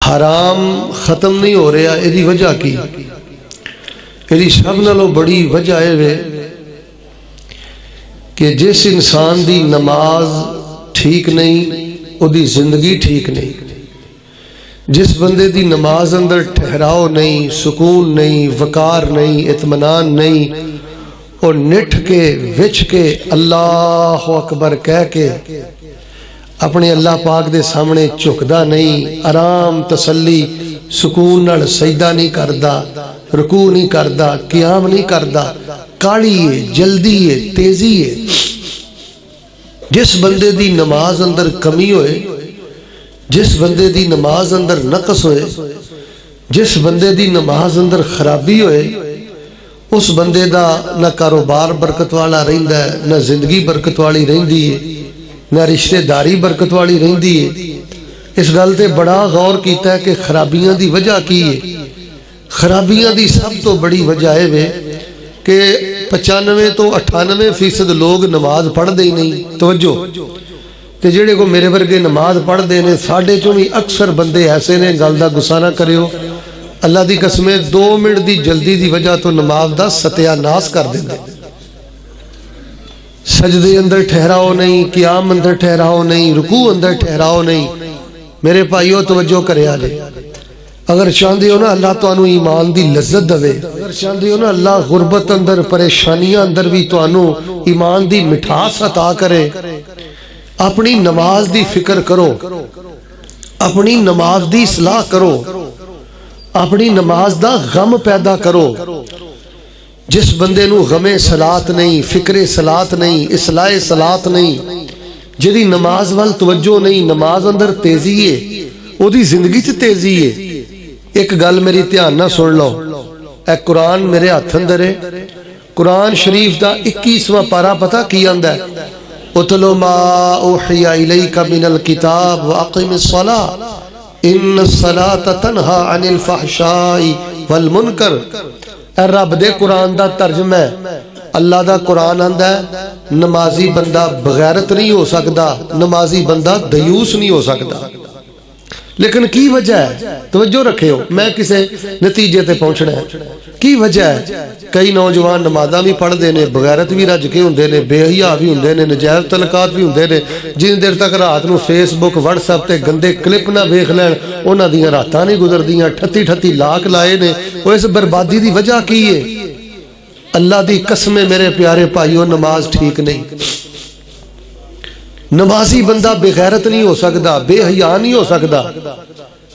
حرام ختم نہیں ہو رہا، یہ وجہ کی؟ یہ سب نالوں بڑی وجہ ہے کہ جس انسان دی نماز ٹھیک نہیں وہ دی زندگی ٹھیک نہیں۔ جس بندے دی نماز اندر ٹھہراؤ نہیں، سکون نہیں، وقار نہیں، اطمینان نہیں، اور نٹھ کے وچ کے اللہ اکبر کہہ کے اپنے اللہ پاک دے سامنے جھکدا نہیں، آرام تسلی سکون نال سجدہ نہیں کردا، رکوع نہیں کردا، قیام نہیں کردا، کالی ہے، جلدی ہے، تیزی ہے۔ جس بندے دی نماز اندر کمی ہوئے، جس بندے دی نماز اندر نقص ہوئے، جس بندے دی نماز اندر خرابی ہوئے، اس بندے دا نہ کاروبار برکت والا رہندا ہے، نہ زندگی برکت والی رہندی ہے، نہ رشتہ داری برکت والی رہندی ہے۔ اس گل تے بڑا غور کیتا ہے کہ خرابیاں دی وجہ کی ہے۔ خرابیاں دی سب تو بڑی وجہ ہے کہ 95 تو 98% لوگ نماز پڑھ دے ہی نہیں۔ توجہ تے جڑے کو میرے ورگے نماز پڑھ دے نے، ساڈے چوں بھی اکثر بندے ایسے نے، گل دا غصہ نہ کریو، اللہ دی قسمیں 2 منٹ دی جلدی دی وجہ تو نماز دا ستیہ ناس کر دیندے۔ سجدے اندر ٹھہراؤ نہیں، قیام اندر ٹھہراؤ نہیں، رکوع اندر ٹھہراؤ نہیں۔ میرے بھائیو توجہ کریا جے، اگر چاہندے ہو نا اللہ تانوں ایمان دی لذت دے، اگر چاہندے ہو نا اللہ غربت اندر پریشانیاں اندر بھی تانوں ایمان دی مٹھاس عطا کرے، اپنی نماز دی فکر کرو، اپنی نماز دی اصلاح کرو، اپنی نماز دا غم پیدا کرو۔ جس بندے نو غم صلات نہیں، فکر صلات نہیں، اصلاح صلات نہیں، جدی نماز وال توجہ نہیں، نماز اندر تیزی ہے، او دی زندگی چ تیزی ہے۔ ایک گل میری دھیان نہ سن لو، اے قرآن میرے ہاتھ اندر ہے، قرآن شریف دا 21واں پارہ پتہ کی آندا ہے؟ اتلو ما اوحی الیک من الکتاب واقم الصلاۃ ان الصلاۃ تنہی عن الفحشاء والمنکر۔ اے رب دے قرآن دا ترجمہ ہے، اللہ دا قرآن آندا ہے نمازی بندہ بغیرت نہیں ہو سکتا، نمازی بندہ دیوس نہیں ہو سکتا۔ لیکن کی وجہ ہے؟ توجہ رکھے ہو، میں کسے نتیجے تے پہنچنا ہے۔ کی وجہ ہے؟ کئی نوجوان نمازاں بھی پڑھ دے نے، بغیرت بھی رج کے ہوندے نے، بے حیا بھی ہوندے نے، نجائز تعلقات بھی ہوندے نے، جن دیر تک رات نو فیس بک واٹس ایپ تے گندے کلپ نہ ویکھ لین انہاں دیاں راتاں نہیں گزردیاں۔ 38 لاکھ لائے نے، وہ اس بربادی دی وجہ کی ہے؟ اللہ دی قسم میرے پیارے بھائیو، نماز ٹھیک نہیں۔ نمازی بندہ بے غیرت نہیں ہو سکتا، بے حیا نہیں ہو سکتا،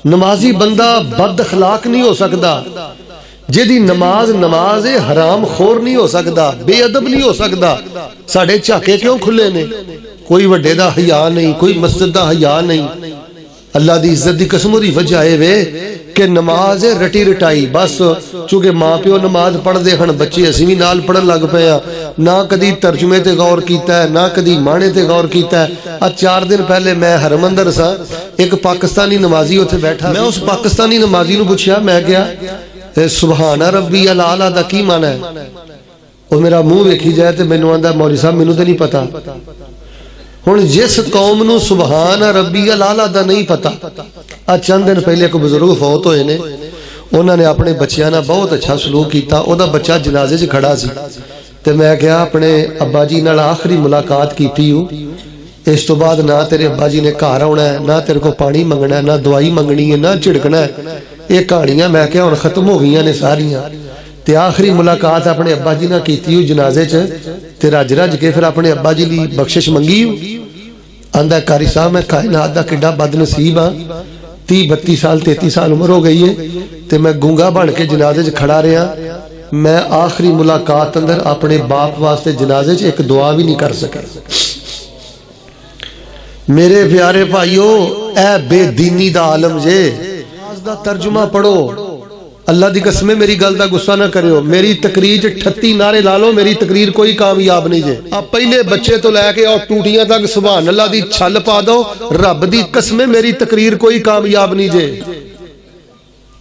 نمازی بندہ بد اخلاق نہیں ہو سکتا، جدی نماز حرام خور نہیں ہو سکتا، بے ادب نہیں ہو سکتا۔ ساڑھے چاکے کیوں کھلے نے؟ کوئی وڈے دا حیا نہیں، کوئی مسجد دا حیا نہیں۔ اللہ دی عزت دی قسم دی وجہ ہے کہ نماز رٹی رٹائی، بس چونکہ ماں پیو نماز پڑھ دے ہن بچے اسی بھی نال پڑھن لگ پے ہیں، نہ کدی ترجمے تے غور کیتا ہے، نہ کدی معنی تے غور کیتا ہے۔ آج 4 دن پہلے میں حرم اندر سا، ایک پاکستانی نمازی اتھے بیٹھا، میں اس پاکستانی نمازی نو پوچھیا، میں کیا سبحان ربی الاعلی دا کی معنی ہے؟ وہ میرا منہ ویکھی جائے تے مینوں آندا مولوی صاحب مینوں تے نہیں پتا۔ ہن جس قوم نو سبحان ربی الاعلی دا نہیں پتا، آج چند دن پہلے ایک بزرگ فوت ہوئے نے، انہوں نے اپنے بچیاں نہ بہت اچھا سلوک کیتا، او دا بچہ جنازے سے کھڑا سی، تے میں کہا اپنے ابا جی نال آخری ملاقات کیتی ہوں، اس تو بعد نہ تیرے ابا جی نے گھر آنا ہے، نہ تیرے کو پانی منگنا ہے، نہ دوائی منگنی ہے، نہ جھڑکنا ہے۔ یہ کہانیاں میں کہا ہن ختم ہو گئیاں نے ساریاں، تے آخری ملاقات اپنے ابا جی نہ کیتی ہوں جنازے چ، تے رج رج کے پھر اپنے ابا جی لی بخشش منگی ہوں۔ آندا قاری صاحب میں کائنات دا کڈا بد نصیب ہاں، 30 32 سال 33 سال عمر ہو گئی ہے تے میں گونگا بن کے جنازے چ کھڑا رہا، میں آخری ملاقات اندر اپنے باپ واسطے جنازے چ ایک دعا بھی نہیں کر سکا۔ میرے پیارے بھائیو، اے بے دینی دا عالم جے، نماز دا ترجمہ پڑھو۔ اللہ دی قسم میری گل دا غصہ نہ کریو، میری تقریر 38 نعرے لا لو، میری تقریر کوئی کامیاب نہیں جے۔ آپ پہلے بچے تو لے کے اور ٹوٹیاں تک سبحان اللہ دی چھل پا دو، رب دی قسم میری تقریر کوئی کامیاب نہیں جے۔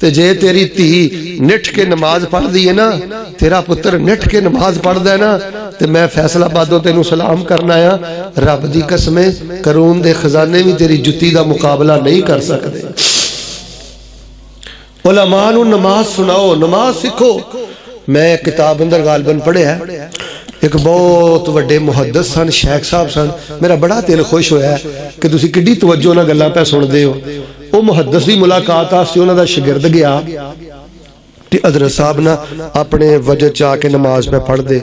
تے جے تیری دھی نٹھ کے نماز پڑھ دی ہے نا، تیرا پتر نٹھ کے نماز پڑھ دے نا، تے میں فیصل آبادوں تینوں سلام کرنا آیا، رب دی قسمیں قارون دے خزانے بھی تیری جتی دا مقابلہ نہیں کر سکتے۔ علماء نو نماز سناؤ، نماز سکھو۔ میں کتاب اندر غالباً پڑھے ہے، ایک بہت وڈے محدث سن، شیخ صاحب سن، میرا بڑا دل خوش ہویا ہے کہ تسی کڈی توجہ نہ گلاں پہ سن دے ہو۔ وہ محدث دی ملاقات آستے انہاں دا شاگرد گیا کہ حضرت صاحب نا اپنے وجہ چاہ کے نماز پہ پڑھ دے،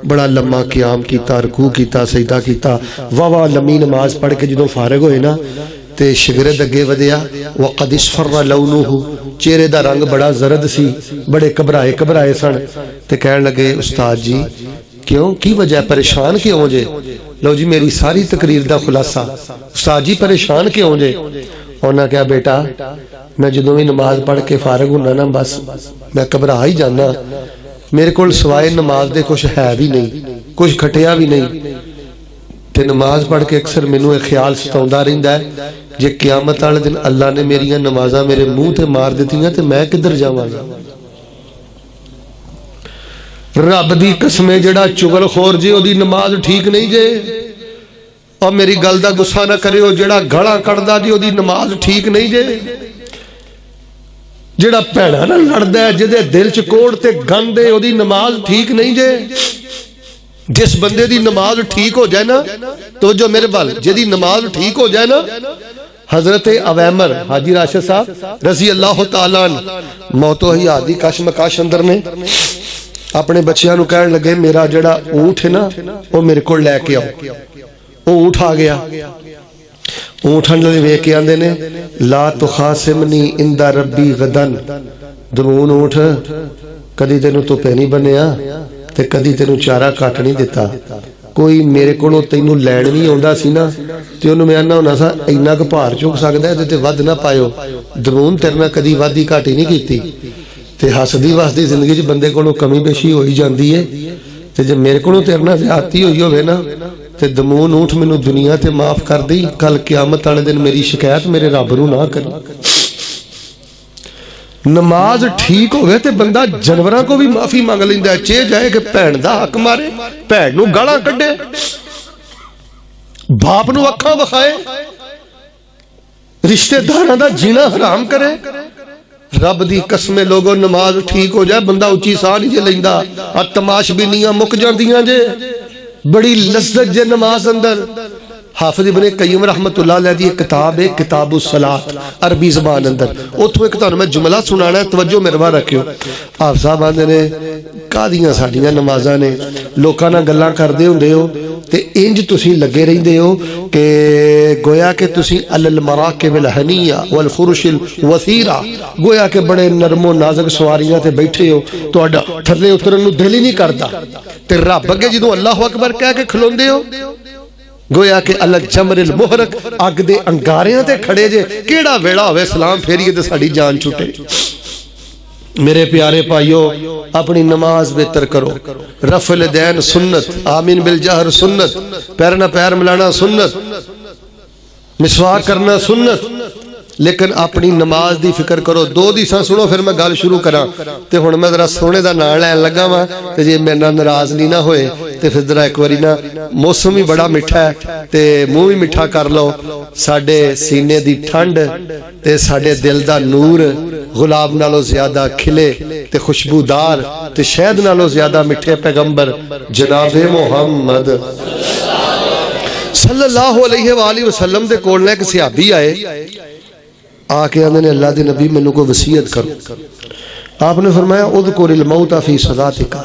بڑا لمحہ قیام کیتا، رکوع کیتا، سجدہ کیتا، واہ لمحی نماز پڑھ کے جدوں فارغ ہوئے نا تے شاگرد اگے ودیا، وقد اصفر لونہ، چہرے دا رنگ بڑا زرد سی، بڑے گھبرائے سن، تے کہنے لگے استاد جی کیوں، کی وجہ، پریشان کیوں جے؟ لو جی میری ساری تقریر دا خلاصہ، استاد جی پریشان کیوں جے؟ انہاں کہا بیٹا میں جدوں بھی نماز پڑھ کے فارغ ہونا نا بس میں گھبرا ہی جانا، میرے کول سوائے نماز دے کچھ ہے بھی نہیں، کچھ کھٹیا بھی نہیں، تے نماز پڑھ کے اکثر مینوں ایک خیال ستاوندا رہندا ہے جے قیامت والے دن اللہ نے میریاں نمازاں میرے منہ تے مار دتیاں تے میں کدھر جاواں گا؟ رب دی قسمیں جڑا چغل خور جے او دی نماز ٹھیک نہیں جے، اور میری گل دا گسا نہ کریو، جڑا گھڑا کڑدا جی او دی نماز ٹھیک نہیں جے، جڑا بھیڑا نہ لڑدا ہے جدے دل چ کوڑ تے گند ہے او دی نماز ٹھیک نہیں جے۔ جس بندے دی نماز ٹھیک ہو جائے نا، تو جو میرے بال جدی نماز ٹھیک ہو جائے نا، حضرت اویمر حاجی راشد صاحب رضی اللہ تعالیٰ عنہ موت و حیات دی کشمکش اندر نے اپنے بچیاں نو کہنے لگے میرا جڑا اونٹ ہے نا وہ میرے کو لے کے آؤ، وہ اونٹ آ گیا، اونٹ ہنڈلے وے کے آندے نے لا تخاسمنی عند ربی غدن، دمون اونٹ کدی تینوں تو پہنی بنیا تے کدی تینوں چارہ کاٹ نہیں دیتا، کوئی میرے کو تینوں لین نہیں آندا سی نا تے انہوں میں آنا ہونا سا اینا کو بھار چک سکدا ہے تے ود نہ پایو، دمون تیرے نال کدی ودی گھاٹی نہیں کیتی، تے ہسدی وسدی زندگی چ بندے کو کمی بیشی ہوئی جاندی ہے، تے جے میرے کو تیرے نال زیادتی ہوئی ہوے نا تے دمون اونٹ مینوں دنیا تے معاف کر دی، کل قیامت والے دن میری شکایت میرے رب نو نہ کری۔ نماز ٹھیک ہوئے تے بندہ جنوراں کو بھی معافی مانگ لیندا ہے، چے جائے کہ بھین دا حق مارے، بھین نو گالاں کڈے، باپ نو اکھاں وکھائے، رشتہ داراں دا جینا حرام کرے۔ رب دی قسمیں لوگوں نماز ٹھیک ہو جائے بندہ اچھی ساہ نہیں جے لیندا، اور تماش بھی نیاں مک جاندیاں جے، بڑی لذت جے نماز اندر۔ حافظ ابن قیم رحمت اللہ علیہ دی کتاب ہے کتاب الصلاۃ عربی زبان اندر، اتھوں ایک تانوں میں جملہ سنانا ہے، توجہ میرے وال رکھیو۔ آپ صاحب آندے نے کادیاں ساڈیاں نمازاں نے، لوکاں نال گلاں کردے ہوندے ہو تے انج تسی لگے رہندے ہو کہ گویا کہ تسی علی المراکب الحنیہ والفرش الوثیرہ، گویا کہ بڑے نرم و نازک سواریاں تے بیٹھے ہو، تہاڈا تھلے اترن نو دل ہی نہیں کردا، تے رب اگے جدوں اللہ اکبر کہہ کے کھلوندے ہو گویا کہ اللہ جمر المحرق اگ دے انگاریاں تے کھڑے جے، کیڑا ویڑا ہوئے سلام پھیریے تے ساڑی جان چھوٹے۔ میرے پیارے بھائیو اپنی نماز بہتر کرو، رفع الیدین سنت، آمین بالجہر سنت، پیر نہ پیر ملانا سنت، مسواک کرنا سنت، لیکن اپنی نماز دی فکر کرو۔ دو دیساں سنو پھر میں گل شروع کراں تے ہن میں ذرا سونے دا نام لین لگا وا تے جے میرے نال ناراض نہیں نہ ہوئے تے پھر ذرا ایک واری نا موسم بھی بڑا میٹھا ہے تے منہ بھی میٹھا کر لو، ساڈے سینے دی ٹھنڈ تے ساڈے دل دا نور گلاب نالوں زیادہ کھلے تے خوشبودار تے شہد نالوں زیادہ میٹھے پیغمبر جناب محمد صلی اللہ علیہ وآلہ وسلم دے کول ایک صحابی آئے، آ کے آندے نے اللہ دے نبی مینوں کو وصیت کرو۔ آپ نے فرمایا اذکر الموت فی صلاتک،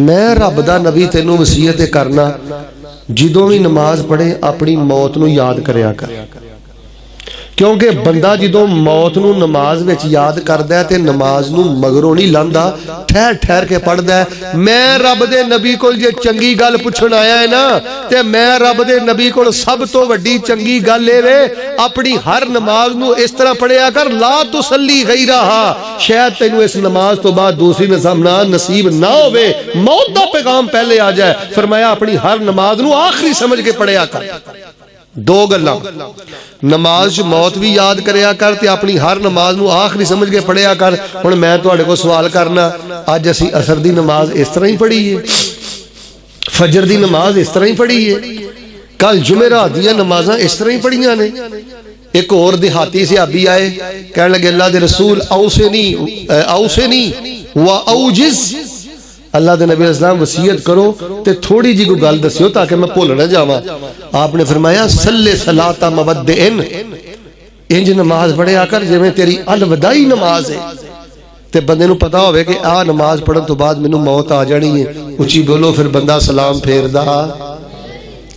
میں رب دا نبی تینوں وصیت کرنا جدوں بھی نماز پڑھے اپنی موت نو یاد کریا کر، کیونکہ بندہ جدوں موت نو نماز وچ یاد کردا ہے تے نماز نو مگروں نہیں لاندا، ٹھہر ٹھہر کے پڑھدا ہے۔ میں رب دے نبی کول جے چنگی گل پوچھن آیا ہے نا تے میں رب دے نبی کول سب تو وڈی چنگی گل اے وے اپنی ہر نماز نو اس طرح پڑھیا کر لا تصلی غیرہا، شاید تینوں اس نماز تو بعد دوسری نصیب نہ ہوئے، موت دا پیغام پہلے آ جائے۔ فرمایا اپنی ہر نماز نو آخری سمجھ کے پڑھیا کر۔ دو گلاں نماز موت بھی یاد کریا کر تے اپنی ہر نماز نو آخری سمجھ کے پڑھیا کر. ہن میں تواڈے کو سوال کرنا, اج اسی عصر دی نماز اس طرح ہی پڑھی ہے, فجر دی نماز اس طرح ہی پڑھی ہے, کل جمعرات دیاں نمازاں اس طرح ہی پڑھیاں نے. ایک اور دیہاتی صحابی آئے, کہنے لگے اللہ دے رسول اوصنی و اوجز, اللہ دے نبی اسلام وصیت کرو تے تھوڑی جی کو گل دسیو تاکہ میں بھول نہ جاواں. آپ نے فرمایا صلی صلاۃ مودعن, انج نماز پڑھیا کر جویں تیری الوداعی نماز ہے. تے بندے نو پتا ہوئے کہ آ نماز پڑھن تو بعد مینوں موت آ جانی ہے, اچھی بولو پھر بندہ سلام پھیردا.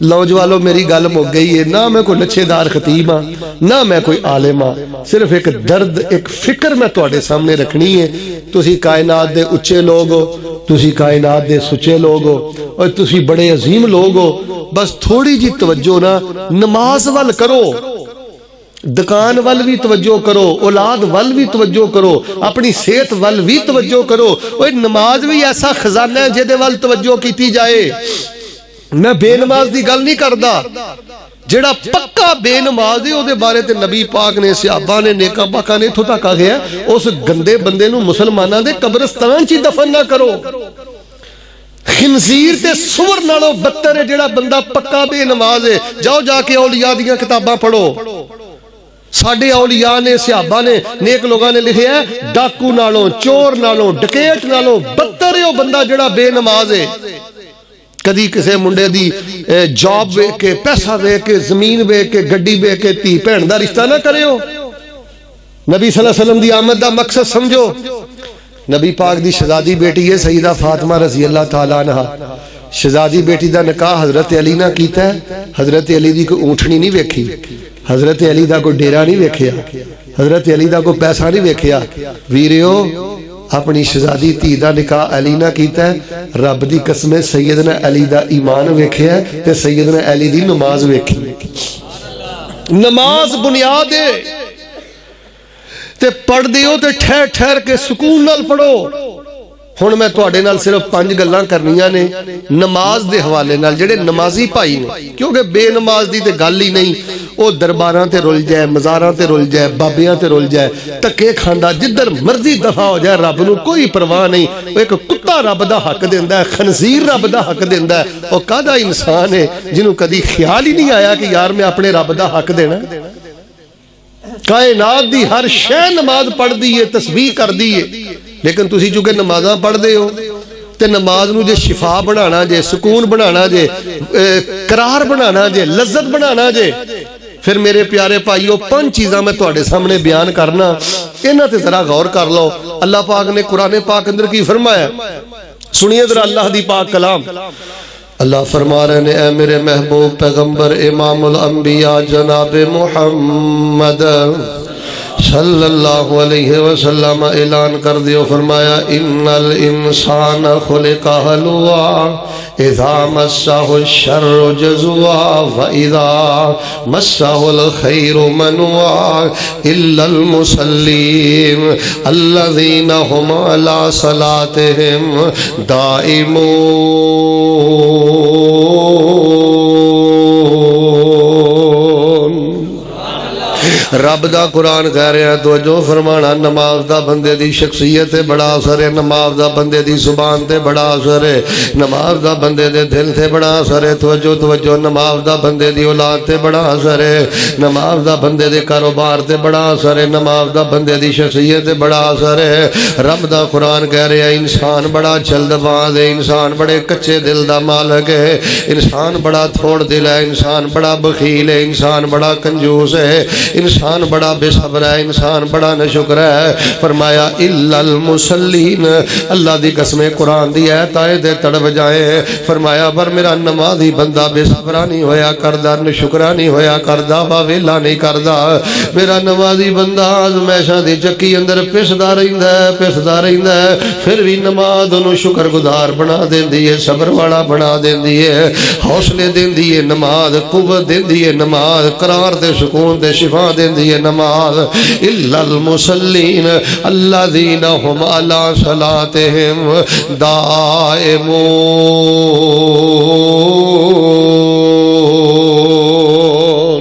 لو جوالو میری گل مک گئی ہے, نہ میں کوئی لچھے دار خطیب ہاں نہ میں کوئی عالم ہاں, صرف ایک درد ایک فکر میں تواڈے سامنے رکھنی ہے. تسی کائنات دے اچے لوگ ہو, تسی کائنات دے سچے لوگ ہو, اور تسی بڑے عظیم لوگ ہو. بس تھوڑی جی توجہ نا نماز وال کرو, دکان وال بھی توجہ کرو, اولاد وال بھی توجہ کرو, اپنی صحت وال بھی توجہ کرو. اور نماز بھی ایسا خزانہ ہے جہدے وال توجہ کیتی جائے. میں بے نماز دی گل نہیں کردا, جڑا پکا بے نماز ہے او دے بارے تے نبی پاک نے صحابہ نے نیکاں پاکاں نے اتھوں تک آ گیا اس گندے بندے نو مسلماناں دے قبرستان چ دفن نہ کرو. خنزیر تے سور نالوں بدتر ہے جڑا بندہ پکا بے نماز ہے. جاؤ جا کے اولیاء دیاں کتاباں پڑھو. ساڈے اولیاء نے صحابہ نے نیک لوگاں نے لکھیا ہے ڈاکو نالوں چور نالوں ڈکیٹ نالوں بدتر ہے او بندہ جڑا بے نماز ہے. کدی کسے منڈے دی جاب ویکھ کے, پیسہ ویکھ کے, زمین ویکھ کے, گڈی ویکھ کے تھی بہن دا رشتہ نہ کریو. نبی صلی اللہ علیہ وسلم دی آمد دا مقصد سمجھو. نبی پاک دی شہزادی بیٹی ہے سیدہ فاطمہ رضی اللہ تعالیٰ عنہ. شہزادی بیٹی دا نکاح حضرت علی نہ کیتا ہے. حضرت علی دی کوئی اونٹنی نہیں ویکھی, حضرت علی دا کوئی ڈیرا نہیں ویکھیا, حضرت علی دا کوئی پیسہ نہیں ویکھیا. ویریو اپنی شہزادی تھی دا نکاح علی نہ کیتا ہے, رب دی قسم سیدنا علی دا ایمان ویکھیا ہے تے سیدنا علی دی نماز ویکھی. نماز بنیاد ہے تے پڑھ دیو تے ٹھہر ٹھہر کے سکون نال پڑھو. ہن میں تواڈے نال صرف 5 گلاں کرنیاں نے نماز دے حوالے نال جڑے نمازی بھائی نے, کیونکہ بے نماز دی تے گل ہی نہیں. او درباراں تے رل جائے, مزاراں تے رل جائے, بابیاں تے رل جائے, تکے کھاندا جدھر مرضی دفع ہو جائے, رب نو کوئی پرواہ نہیں. ایک کتا رب دا حق دیندا ہے, خنزیر رب دا حق دیندا ہے. او کادا انسان ہے جنوں کدی خیال ہی نہیں آیا کہ یار میں اپنے رب دا حق دینا. کائنات دی ہر شے نماز پڑھ دی ہے, تسبیح کر دی ہے, لیکن تسی چونکہ نمازاں پڑھ دے ہو تے نماز نو جے شفا بنانا جے, سکون بنانا جے, قرار بنانا جے, لذت بنانا جے, پھر میرے پیارے بھائیو 5 چیزاں میں تواڈے سامنے بیان کرنا, انہاں تے ذرا غور کر لو. اللہ پاک نے قرآن پاک اندر کی فرمایا, سنیے ذرا اللہ دی پاک کلام. اللہ فرما رہے ہیں اے میرے محبوب پیغمبر امام الانبیاء جناب محمد صلی اللہ علیہ وسلم اعلان کر دیو, فرمایا ان الانسان خلق ہلوا اذا مسہ الشر جزوا واذا مسہ الخیر منوا الا المصلین الذین هم علی صلاتهم دائمون. رب دا قرآن کہہ رہے ہیں توجہ فرمانا, نماز دا بندے دی شخصیت تے بڑا اثر ہے, نماز دا بندے دی زبان تے بڑا اثر ہے, نماز دا بندے دے دل تے بڑا اثر ہے. توجہ توجہ, نماز دا بندے دی اولاد تے بڑا اثر ہے, نماز دا بندے دے کاروبار تے بڑا اثر ہے, نماز دا بندے دی شخصیت تے بڑا اثر ہے. رب دا قرآن کہہ رہے ہیں انسان بڑا جلد باز ہے, انسان بڑے کچے دل دا مالک ہے, انسان بڑا تھوڑ دل ہے, انسان بڑا بخیل ہے, انسان بڑا کنجوس ہے, انسان بڑا بے صبر ہے, انسان بڑا ناشکر ہے. فرمایا الا المصلین, اللہ دی قسم قرآن دی آیت آئے دے تڑپ جائے. فرمایا پر میرا نمازی بندہ بے صبرہ نہیں ہویا کردہ, ناشکرہ نہیں ہویا کردہ, باویلا نہیں کردہ. میرا نمازی بندہ آزمائشاں دی چکی اندر پسدا رہندا ہے, پھر بھی نماز انہوں شکر گزار بنا دیندی ہے, صبر والا بنا دیندی ہے, حوصلے دیندی ہے نماز, قوت دیندی ہے نماز, قرار تے سکون تے شفا دیندی ہے نماز. الا المصلین الذین هم علی صلاتهم دائمون.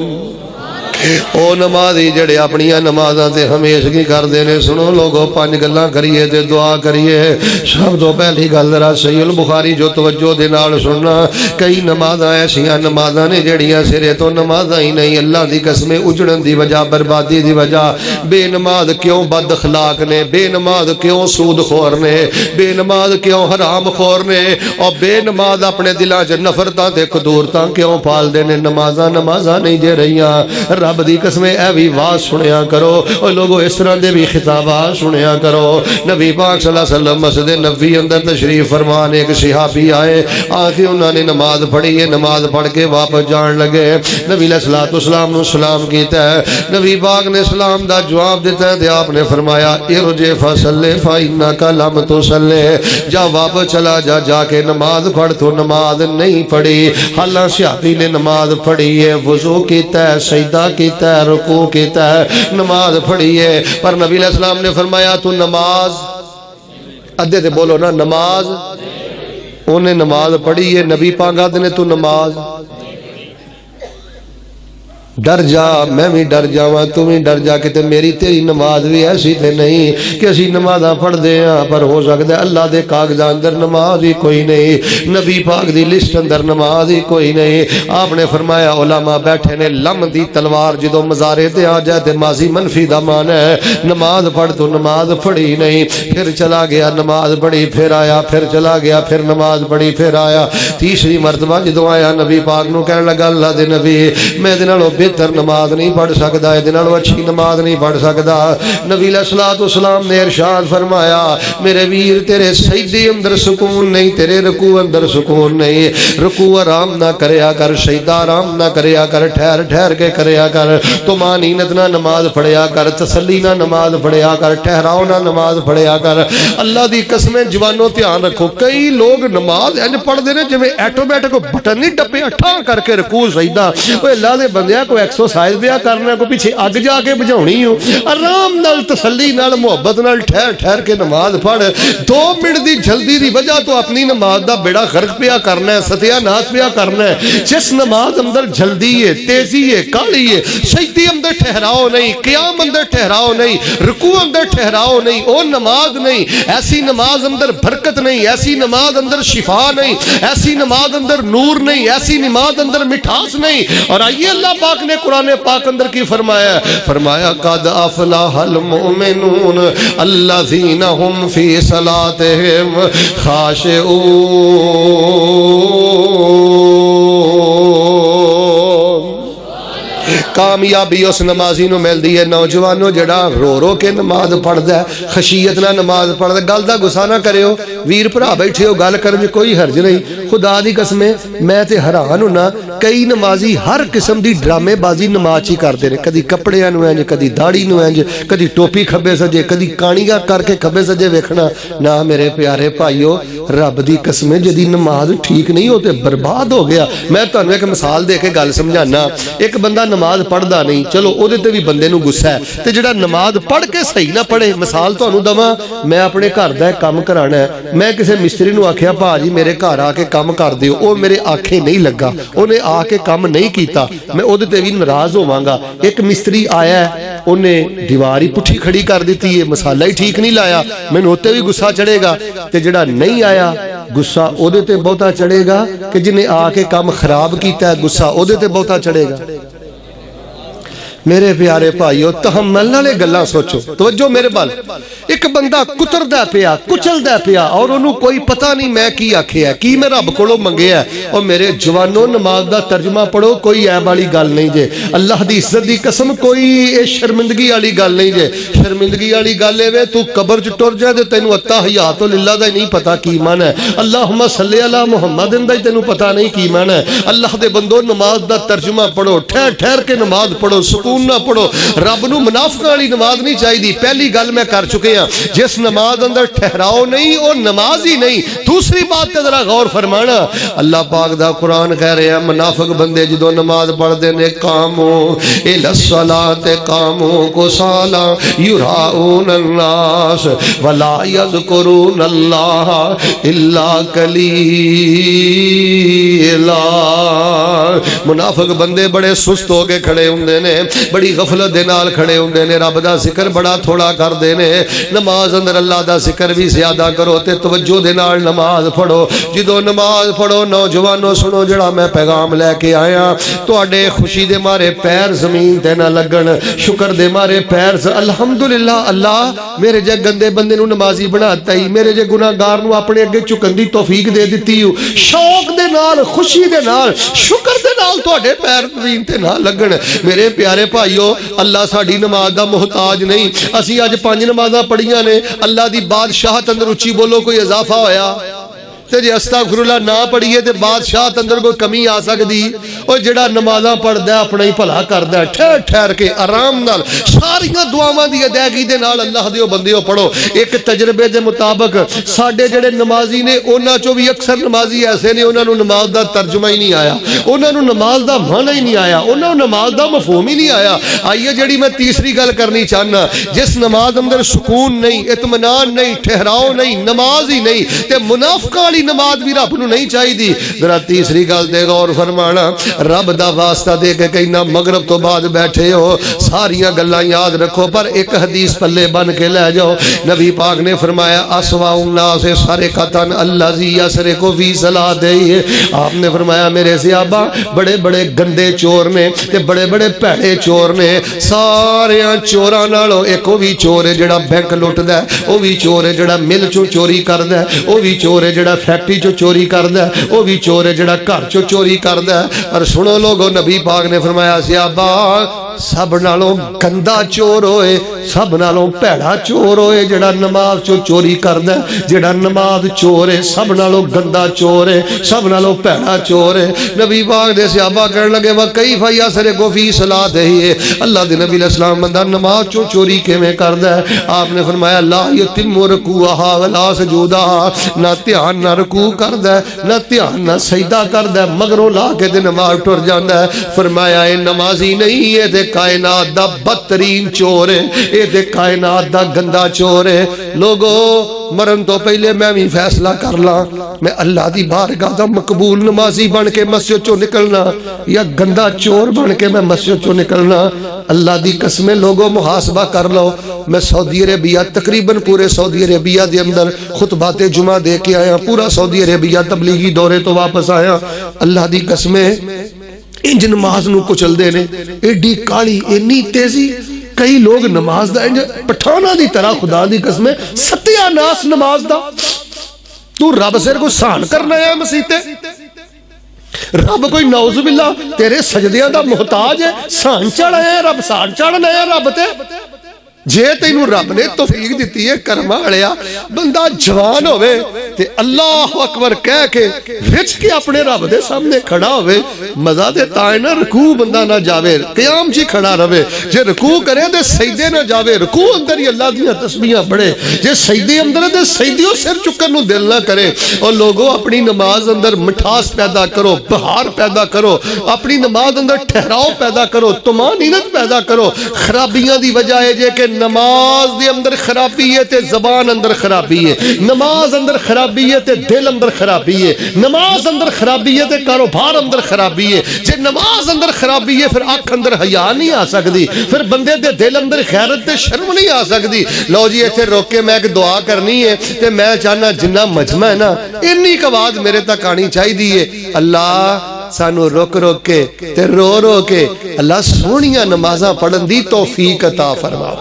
او نمازی جڑے اپنی نمازاں تے ہمیشگی کردے نے سنو لوگو پانچ گلاں کریے تے دعا کریے سب تو پہلی گل ذرا صحیح البخاری جو توجہ دے نال سننا کئی نمازاں ایسیاں نمازاں نے جڑیاں سرے تو نمازاں ہی نہیں اللہ دی قسم اجڑن دی وجہ بربادی دی وجہ بے نماز کیوں بد اخلاق نے بے نماز کیوں سود خور نے بے نماز کیوں حرام خور نے اور بے نماز اپنے دلاں چ نفرتاں تے قدورتاں کیوں پال دے نے نمازاں نہیں جے رہیاں رب دی قسم اے بھی واز سنیا کرو اور لوگوں اس طرح دے بھی خطابات سنیا کرو نبی پاک صلی اللہ علیہ وسلم مسجد نبوی اندر تشریف فرمان ایک صحابی آئے آخر انہوں نے نماز پڑھی ہے نماز پڑھ کے واپس جان لگے نبی علیہ الصلوۃ والسلام نے سلام کیتا ہے نبی پاک نے سلام دا جواب دیتا ہے تے آپ نے فرمایا ارجع فصلی فإنک لم تصلی جا واپس چلا جا کے نماز پڑھ تو نماز نہیں پڑھی حالانکہ صحابی نے نماز پڑھی ہے وضو کیتا ہے سجدہ کیتا ہے رکوع کیتا ہے نماز پڑھی ہے پر نبی علیہ السلام نے فرمایا تو نماز ادھے تے بولو نا نماز انہیں نماز پڑھی ہے نبی پاک آدھے نے تو نماز ڈر جا میں بھی ڈر جاواں تو بھی ڈر جا کہ میری تیری نماز بھی ایسی تے نہیں کہ اسی نمازاں پڑھ دے ہاں پر ہو سکتا ہے اللہ دے کاغذاں اندر نماز ہی کوئی نہیں نبی پاک دی لسٹ اندر نماز ہی کوئی نہیں آپ نے فرمایا علماء بیٹھے نے لم دی تلوار جدو مزارے تے آ جائے تے ماضی منفی دا مان ہے نماز پڑھ تو نماز پڑھی نہیں پھر چلا گیا نماز پڑھی پھر آیا پھر چلا گیا پھر نماز پڑھی پھر آیا تیسری مرتبہ جدو آیا نبی پاک نو کہنے لگا اللہ دے نبی میں دے نالوں بہتر نماز نہیں پڑھ سکتا ہے دنالو اچھی نماز نہیں پڑھ سکتا نبی علیہ الصلوۃ والسلام نے ارشاد فرمایا میرے ویر تیرے سجدے اندر سکون نہیں تیرے رکوع اندر سکون نہیں رکوع آرام نہ کریا کر سجدہ آرام نہ کریا کر ٹھہر ٹھہر کے کریا کر طمانینت نہ نماز پڑھیا کر تسلی نہ نماز پڑھیا کر ٹھہراؤ نہ نماز پڑھیا کر اللہ دی قسمیں جوانوں دھیان رکھو کئی لوگ نماز انج پڑھ دے نے جویں ایٹومیٹک بٹن نہیں ڈپے ٹھا کر کے رکوع سجدہ اوے اللہ دے بندیا کو ایکسرسائز پیا کرنا کو پیچھے اگ جا کے بجھاونی ہو آرام نال تسلی نال محبت نال ٹھہر ٹھہر کے نماز پڑھ 2 منٹ دی جلدی دی وجہ تو اپنی نماز دا بیڑا غرق پیا کرنا ہے ستیا ناس پیا کرنا ہے جس نماز اندر جلدی ہے تیزی ہے کالی ہے سجدے اندر ٹھہراؤ نہیں قیام اندر ٹھہراؤ نہیں رکوع اندر ٹھہراؤ نہیں او نماز نہیں ایسی نماز اندر برکت نہیں ایسی نماز اندر شفا نہیں ایسی نماز اندر نور نہیں ایسی نماز اندر مٹھاس نہیں اور آئیے اللہ پاک نے قرآن پاک اندر کی فرمایا فرمایا قد افلح المؤمنون الذین هم فی صلاتهم خاشعون کامیابی اس نمازی نو مل دی ہے نوجوانوں جڑا رو رو کے نماز پڑھدا ہے خشیت نہ نماز پڑھدا گل دا غصہ نہ کریو ویر بھرا بیٹھے ہو گل کرن وچ کوئی حرج نہیں خدا دی قسم میں تے حیران ہونا کئی نمازی ہر قسم دی ڈرامے بازی نماز ہی کردے نے کدی کپڑیاں نو انج کدی داڑھی نو انج کدی ٹوپی کھبے سجے کدی کانیاں کر کے کھبے سجے ویکھنا نہ میرے پیارے بھائیو رب دی قسم جدی نماز ٹھیک نہیں ہو تے برباد ہو گیا میں تانوں ایک مثال دے کے گل سمجھانا ایک بندہ نماز پڑھدا نہیں چلو او دے تے بھی بندے نو غصہ ہے تے جڑا نماز پڑھ کے صحیح نہ پڑھے مثال تانوں دواں میں اپنے گھر دا کام کرانا ہے میں کسے مستری نو آکھیا بھا جی میرے گھر آ کے کام کر دیو او میرے آنکھیں نہیں لگا اونے آ کے کام نہیں کیتا میں او دے تے بھی ناراض ہوواں گا ایک مستری آیا ہے اونے دیوار ہی پٹھی کھڑی کر دیتی ہے مسالہ ہی ٹھیک نہیں لایا مینوں اوتے بھی غصہ چڑھے گا تے جڑا نہیں آیا غصہ او دے تے بہتا چڑھے گا کہ جنہیں آ کے کام خراب کیتا ہے غصہ او دے تے بہتا چڑھے گا میرے پیارے بھائیو تحمل والے گلاں سوچو توجہ میرے بال ایک بندہ کتردا پیا کچلدا پیا اور انہوں کوئی پتہ نہیں میں کی آکھیا ہے کی میں رب کولوں منگیا ہے اور میرے جوانوں نماز دا ترجمہ پڑھو کوئی عیب والی گل نہیں جے اللہ دی عزت دی قسم کوئی اے شرمندگی والی گل نہیں جے شرمندگی والی گل اے وے تو قبر چ ٹر جائے تے تینوں التحیات للہ دا نہیں پتہ کی معنی ہے اللہم صلی علی محمد دا تینوں پتہ نہیں کی معنی ہے اللہ دے بندو نماز دا ترجمہ پڑھو ٹھہر ٹھہر کے نماز پڑھو سکون نہ پڑھو رب نو منافقاں والی نماز نہیں چاہیے پہلی گل میں کر چکے ہاں جس نماز اندر ٹھہراؤ نہیں وہ نماز ہی نہیں دوسری بات تے ذرا غور فرمانا اللہ پاک دا قرآن کہہ رہے ہیں منافق بندے جدو نماز پڑھدے نے قاموا الی الصلاۃ قاموا کسالا یراؤن الناس ولا یذکرون اللہ الا قلیلا منافق بندے بڑے سست ہو کے کھڑے ہوندے نے بڑی غفلت دے نال کھڑے ہوندے نے رب دا ذکر بڑا تھوڑا کردے نے نماز اندر اللہ دا ذکر بھی زیادہ کرو تے توجہ دے نال نماز پڑھو جدو نماز پڑھو نوجوانوں سنو جڑا میں پیغام لے کے آیا تواڈے خوشی دے مارے پیر زمین تے نہ لگن شکر دے مارے پیر الحمدللہ اللہ میرے جے گندے بندے نو نمازی بناتا ہی میرے جے گناہگار نو اپنے اگے چکن دی توفیق دے دیتی ہو شوق دے نال خوشی دے نال شکر دے نال تواڈے پیر زمین تے نہ لگن میرے پیارے بھائیو اللہ ساڈی نماز دا محتاج نہیں اسی اج 5 نمازاں پڑھیاں نے اللہ دی بادشاہت اندر اچھی بولو کوئی اضافہ ہویا تے جے استغفراللہ نہ پڑھیے تے بادشاہت اندر کوئی کمی آ سکدی او جڑا نمازاں پڑھدا ہے اپنا ہی بھلا کردا ہے ٹھہر ٹھہر کے آرام نال ساریاں دعاواں دی ادائیگی دے نال اللہ دیو بندیو پڑھو ایک تجربے دے مطابق ساڈے جڑے نمازی نے انہاں چوں بھی اکثر نمازی ایسے نے انہاں نو نماز دا ترجمہ ہی نہیں آیا انہاں نو نماز دا معنی ہی نہیں آیا انہاں نو نماز دا مفہوم ہی نہیں آیا آئیے جڑی میں تیسری گل کرنی چاہنا جس نماز اندر سکون نہیں اطمینان نہیں ٹھہراؤ نہیں نماز ہی نہیں تے منافقاں نماز بھی رب نو نہیں چاہی دی ذرا تیسری گل تے غور فرمانا رب دا واسطہ دے کے کہنا مغرب تو بعد بیٹھے ہو ساریاں گلاں یاد رکھو پر ایک حدیث پلے بن کے لے جاؤ نبی پاک نے فرمایا اسوا الناس سرقۃ الذی یسرق فی صلاۃہ آپ نے فرمایا میرے صحابہ بڑے بڑے گندے چور نے تے بڑے بڑے بھڑے چور نے سارے چوراں نالوں ایک او بھی چور ہے جڑا بینک لٹدا ہے او بھی چور ہے جڑا مل چوں چوری کردا ہے او بھی چور ہے جڑا فیکٹری چو چوری کردا ہے وہ بھی چور ہے جڑا گھر چو چوری کردا ہے اور سنو لوگو نبی پاک نے فرمایا صحابہ سب نالوں گندا چور ہوئے سب نالوں بھڑا چور ہوئے جڑا نماز چو چوری کردا ہے جڑا نماز چور ہے سب نالوں گندا چور ہے سب نالوں بھڑا چور ہے نبی پاک دے صحابہ کہنے لگے وکیف یسرق فی صلاۃہ اللہ دے نبی علیہ السلام بندہ نماز چو چوری کیویں کردا ہے آپ نے فرمایا لا یتم رکوعها ولا سجودها نہ دھیان نہ رکوع کردا ہے نہ دھیان نہ سجدہ کردا ہے مگروں لا کے تے نماز ٹر جاندا ہے فرمایا اے نمازی نہیں ہے تے کائنات دا بدترین چور ہے اے تے کائنات دا گندا چور ہے لوگو مرن تو پہلے میں بھی فیصلہ کر لاں میں اللہ دی بارگاہ دا مقبول نمازی بن کے مسجد چوں نکلنا یا گندا چور بن کے میں مسجد چوں نکلنا اللہ دی قسمیں لوگوں محاسبہ کر لو میں سعودی عربیہ تقریباً پورے سعودی عربیہ دے اندر خطبات جمعہ دے کے آیا پورا سعودی عربیہ تبلیغی دورے تو واپس آیا اللہ دی قسمیں انج نماز نو کچل دے نے ایڈی کالی انی تیزی کئی لوگ نماز دا انج پٹھانا دی طرح خدا دی قسمیں ستیہ ناس نماز دا تو رب سر کو سان کرنا ہے مسیحتے رب کوئی نعوذ باللہ تیرے سجدیاں دا محتاج ہے سان چڑھا ہے رب سان چڑھنا ہے رب تے جے تینوں رب نے توفیق دیتی ہے کرما والیا بندہ جوان ہوئے تے اللہ اکبر کہہ کے وچ کے اپنے رب دے سامنے کھڑا ہوئے مزہ دے تائے نہ رکوع بندہ نہ جاوے قیام جی کھڑا رہے جے رکوع کرے دے سجدے نہ جاوے رکوع اندر ہی اللہ دیاں تسبیحاں پڑھے جے سجدے اندر دے سجدیوں سر چکن نو دل نہ کرے اور لوگوں اپنی نماز اندر مٹھاس پیدا کرو بہار پیدا کرو اپنی نماز اندر ٹھہراؤ پیدا کرو طمانینت پیدا کرو خرابیاں دی وجہ ہے جے کہ نماز دے اندر خرابی ہے تے زبان اندر خرابی ہے نماز اندر خرابی ہے تے دل اندر خرابی ہے نماز اندر خرابی ہے تے کاروبار اندر خرابی ہے جے نماز اندر خرابی ہے پھر آنکھ اندر حیا نہیں آ سکتی پھر بندے دے دل اندر غیرت تے شرم نہیں آ سکتی لو جی ایتھے روک کے میں ایک دعا کرنی ہے تے میں چاہنا جنہ مجمع ہے نا انی کا آواز میرے تک آنی چاہی دی ہے اللہ سانو روک روک کے تے رو رو کے اللہ سونیاں نمازاں پڑھن دی توفیق عطا فرما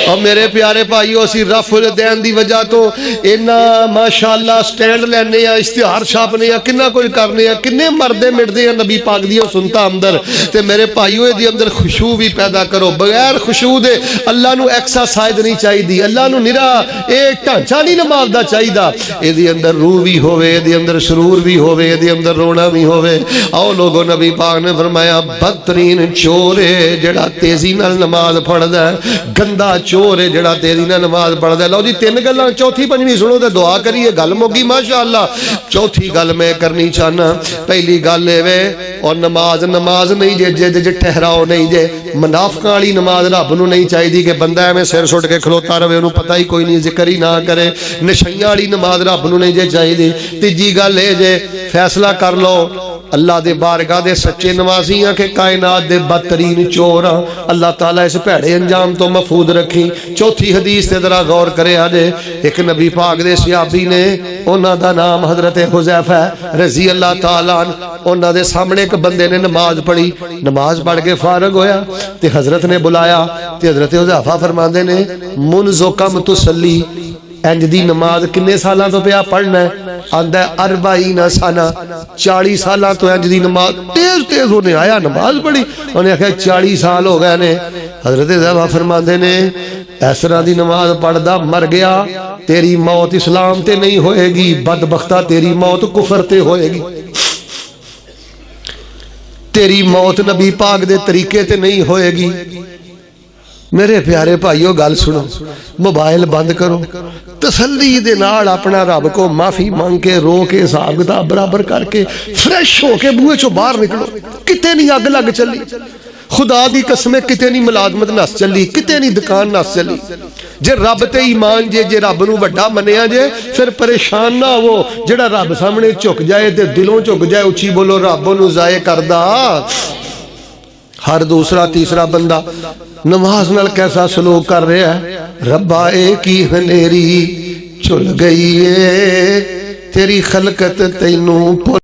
اور میرے پیارے بھائیو اسی رفع الدین دی وجہ تو اینا ماشاءاللہ سٹینڈ لینے یا اشتہار چھاپنے یا کنا کوئی کرنے یا کنے مردے مردے یا نبی پاک دیو سنتا اندر تے میرے بھائیو دی اندر خشوع بھی پیدا کرو بغیر خشوع دے اللہ نو ایکسرسائز نہیں چاہی دی اللہ نو نرا ایک ٹانچہ نہیں نماز دا چاہی دا اے دی اندر روح بھی ہوئے اے دی اندر سرور بھی ہوئے اے دی اندر رونا بھی ہوئے آؤ لوگوں نبی پاک نے فرمایا بدترین چور ہے جڑا تیزی نال نماز پڑھ دا ہے گندا چور ہے جڑا تیزی نال نماز پڑھ دا ہے لو جی 3 گلاں چوتھی پنجویں سنو تے دعا کریے گل موگی ماشاءاللہ چوتھی گل میں کرنی چاہنا پہلی گل اے اور نماز نہیں جے ٹھہراؤ نہیں جے منافقاں والی نماز رب نو نہیں چاہیے کہ بندہ ایویں سر سٹ کے کھلوتا رہے انہوں پتہ ہی کوئی نہیں ذکر ہی نہ کرے نشیاں والی نماز رب نو نہیں جے چاہیے تیجی گل اے جے فیصلہ کر لو اللہ دے بارگاہ دے سچے نمازی ہیں کہ کائنات دے بدترین چور ہیں، اللہ تعالیٰ اس بھڑے انجام تو محفوظ رکھی۔ چوتھی حدیث تے ذرا غور کرے آجے، ایک نبی پاک دے صحابی نے، انہاں دا نام حضرت حذیفہ رضی اللہ تعالیٰ عنہ، انہاں دے سامنے ایک بندے نے نماز پڑھی، نماز پڑھ کے فارغ ہویا تے حضرت نے بلایا تے حضرت حذیفہ فرماندے نے منذ کم تسلی، انج دی نماز کنے سالاں تو پیا پڑھنا ہے؟ آندہ ہے 40 سالہ، 40 سالہ تو انج دی نماز تیز تیز ہونے آیا نماز پڑھی، انہیں کہا 40 سال ہو گئے نے۔ حضرت حذیفہ فرماندے نے اس طرح دی نماز پڑھدا مر گیا، تیری موت اسلام تے نہیں ہوئے گی، بدبختہ تیری موت کفر تے ہوئے گی، تیری موت نبی پاک دے طریقے تے نہیں ہوئے گی۔ میرے پیارے بھائیو گل سنو، موبائل بند کرو، تسلی دے نال اپنا رب کو معافی مانگ کے، رو کے، حساب کتاب برابر کر کے فریش ہو کے بوئے چو باہر نکلو۔ کتے نہیں اگ لگ چلی، خدا دی قسمیں کتے نہیں ملازمت نس چلی، کتے نہیں دکان نس چلی۔ جے رب تے ایمان جے رب نو بڑا منیا جے، پھر پریشان نہ ہو۔ جڑا رب سامنے چک جائے تے دلوں چک جائے، اچھی بولو رب نو ضائع کردا۔ ہر دوسرا تیسرا بندہ نماز نال کیسا سلوک کر رہا ہے؟ ربا ایک ہی ہنیری چل گئی ہے، تیری خلقت تینوں